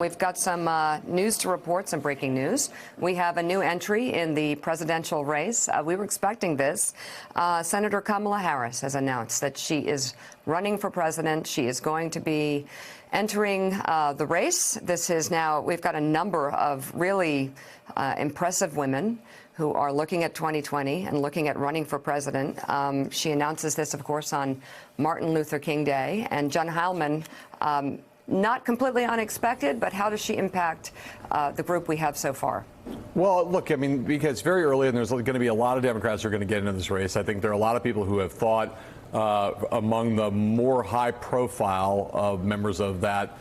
We've got some news to report, some breaking news. We have a new entry in the presidential race. We were expecting this. Senator Kamala Harris has announced that she is running for president. She is going to be entering the race. This is now, we've got a number of really impressive women who are looking at 2020 and looking at running for president. She announces this, of course, on Martin Luther King Day. And Jen Heilman, not completely unexpected, but how does she impact the group we have so far? Well, look, I mean, because very early, and there's going to be a lot of Democrats who are going to get into this race. I think there are a lot of people who have thought among the more high-profile of members of that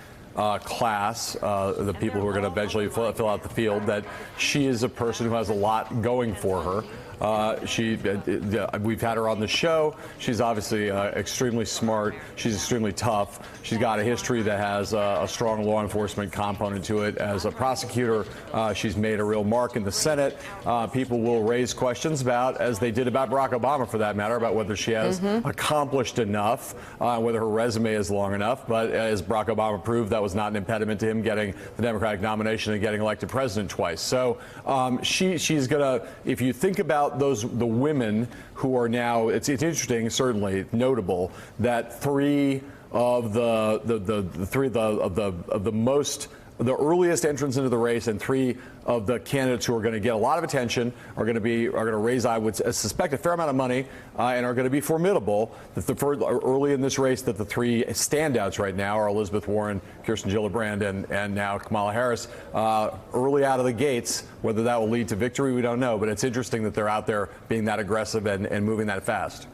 class, the people who are going to eventually fill out the field, that she is a person who has a lot going for her. We've had her on the show. She's obviously extremely smart. She's extremely tough. She's got a history that has a strong law enforcement component to it. As a prosecutor, she's made a real mark in the Senate. People will raise questions about, as they did about Barack Obama for that matter, about whether she has accomplished enough, whether her resume is long enough. But as Barack Obama proved, that was not an impediment to him getting the Democratic nomination and getting elected president twice. So she's going to, if you think about the women who are now, it's interesting, certainly notable that three of the earliest entrants into the race and three of the candidates who are going to get a lot of attention are going to raise, I would suspect, a fair amount of money and are going to be formidable. Early in this race, that the three standouts right now are Elizabeth Warren, Kirsten Gillibrand, and now Kamala Harris. Early out of the gates, whether that will lead to victory, we don't know. But it's interesting that they're out there being that aggressive and moving that fast.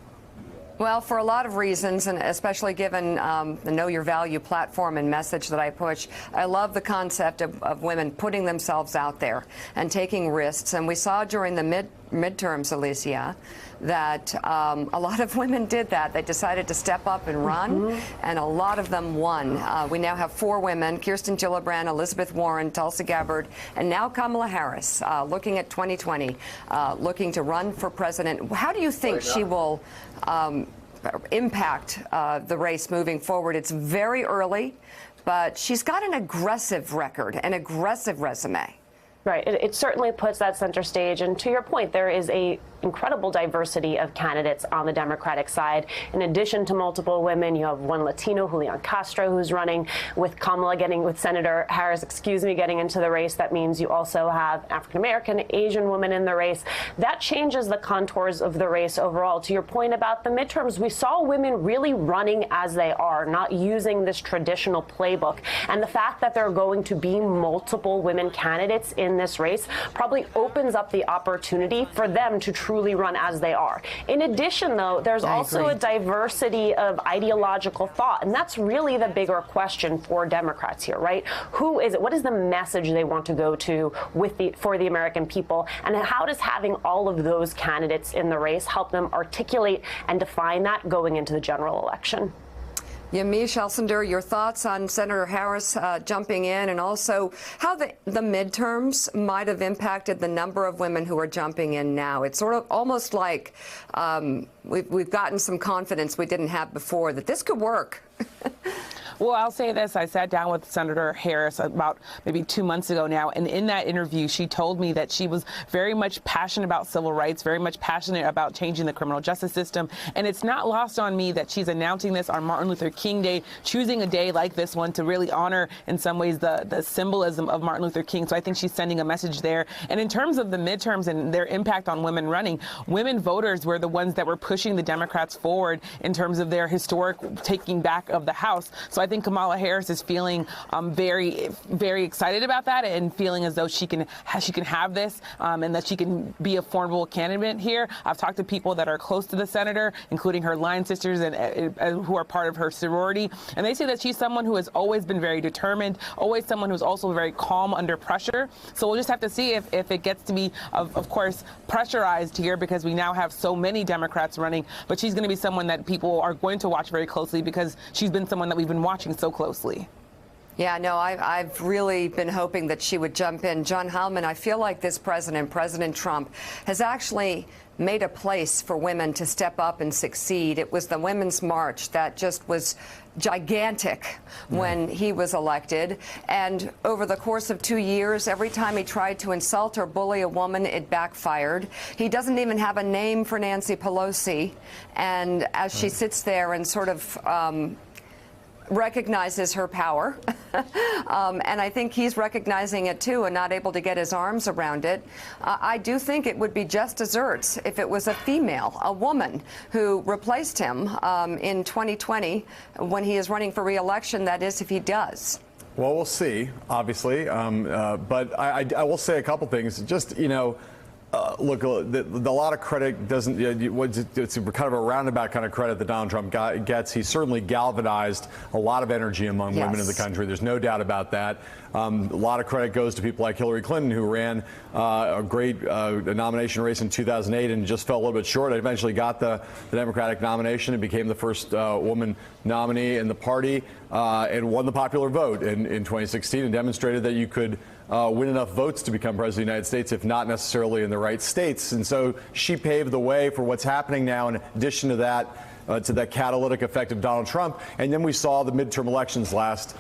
Well, for a lot of reasons, and especially given the Know Your Value platform and message that I push, I love the concept of women putting themselves out there and taking risks. And we saw during the midterms, Alicia, that a lot of women did that. They decided to step up and run, and a lot of them won. We now have 4 women, Kirsten Gillibrand, Elizabeth Warren, Tulsi Gabbard, and now Kamala Harris, looking at 2020, looking to run for president. How do you think she will impact the race moving forward? It's very early, but she's got an aggressive record, an aggressive resume. Right. It certainly puts that center stage. And to your point, there is a incredible diversity of candidates on the Democratic side. In addition to multiple women, you have one Latino, Julian Castro, who's running with Senator Harris, getting into the race. That means you also have African-American, Asian women in the race. That changes the contours of the race overall. To your point about the midterms, we saw women really running as they are, not using this traditional playbook. And the fact that there are going to be multiple women candidates in this race probably opens up the opportunity for them to truly run as they are. In addition, though, there's also a diversity of ideological thought, and that's really the bigger question for Democrats here, right? Who is it? What is the message they want to go to for the American people? And how does having all of those candidates in the race help them articulate and define that going into the general election? Yamiche Alcindor, your thoughts on Senator Harris jumping in, and also how the midterms might have impacted the number of women who are jumping in now. It's sort of almost like we've gotten some confidence we didn't have before that this could work. Well, I'll say this. I sat down with Senator Harris about maybe 2 months ago now, and in that interview, she told me that she was very much passionate about civil rights, very much passionate about changing the criminal justice system. And it's not lost on me that she's announcing this on Martin Luther King Day, choosing a day like this one to really honor, in some ways, the symbolism of Martin Luther King. So I think she's sending a message there. And in terms of the midterms and their impact on women running, women voters were the ones that were pushing the Democrats forward in terms of their historic taking back of the House. So I think Kamala Harris is feeling very, very excited about that and feeling as though she can have this and that she can be a formidable candidate here. I've talked to people that are close to the senator, including her line sisters and who are part of her sorority, and they say that she's someone who has always been very determined, always someone who's also very calm under pressure. So we'll just have to see if it gets to be, of course, pressurized here, because we now have so many Democrats running. But she's going to be someone that people are going to watch very closely, because she's been someone that we've been watching so closely. Yeah, no, I've really been hoping that she would jump in. John Hallman, I feel like this president, President Trump, has actually made a place for women to step up and succeed. It was the Women's March that just was gigantic when he was elected. And over the course of 2 years, every time he tried to insult or bully a woman, it backfired. He doesn't even have a name for Nancy Pelosi. And as she sits there and sort of recognizes her power, and I think he's recognizing it too and not able to get his arms around it. I do think it would be just desserts if it was a female, a woman, who replaced him in 2020 when he is running for re-election, that is, if he does. Well, we'll see, obviously, but I will say a couple things. Just, you know, look, a lot of credit doesn't, it's kind of a roundabout kind of credit that Donald Trump gets. He certainly galvanized a lot of energy among women in the country. There's no doubt about that. A lot of credit goes to people like Hillary Clinton, who ran a great nomination race in 2008 and just fell a little bit short. Eventually got the Democratic nomination and became the first woman nominee in the party and won the popular vote in 2016 and demonstrated that you could win enough votes to become president of the United States, if not necessarily in the right states. And so she paved the way for what's happening now, in addition to that, to that catalytic effect of Donald Trump. And then we saw the midterm elections last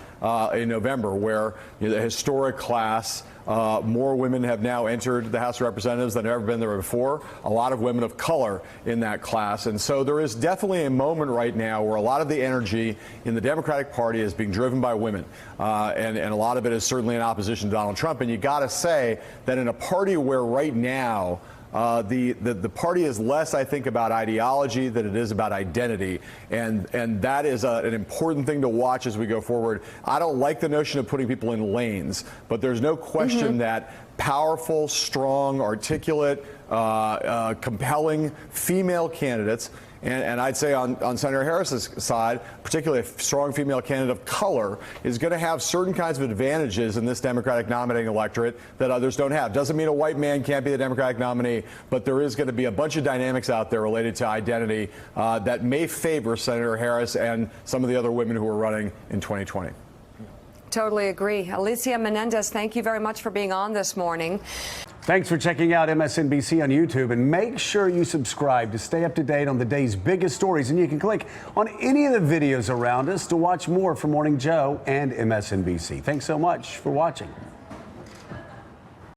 in November, where the historic class, more women have now entered the House of Representatives than have ever been there before. A lot of women of color in that class. And so there is definitely a moment right now where a lot of the energy in the Democratic Party is being driven by women. And a lot of it is certainly in opposition to Donald Trump. And you got to say that in a party where right now the party is less, I think, about ideology than it is about identity, and that is an important thing to watch as we go forward. I don't like the notion of putting people in lanes, but there's no question that powerful, strong, articulate, compelling female candidates, and I'd say on Senator Harris's side, particularly a strong female candidate of color, is going to have certain kinds of advantages in this Democratic nominating electorate that others don't have. Doesn't mean a white man can't be the Democratic nominee, but there is going to be a bunch of dynamics out there related to identity that may favor Senator Harris and some of the other women who are running in 2020. Totally agree. Alicia Menendez, thank you very much for being on this morning. Thanks for checking out MSNBC on YouTube, and make sure you subscribe to stay up to date on the day's biggest stories. And you can click on any of the videos around us to watch more from Morning Joe and MSNBC. Thanks so much for watching.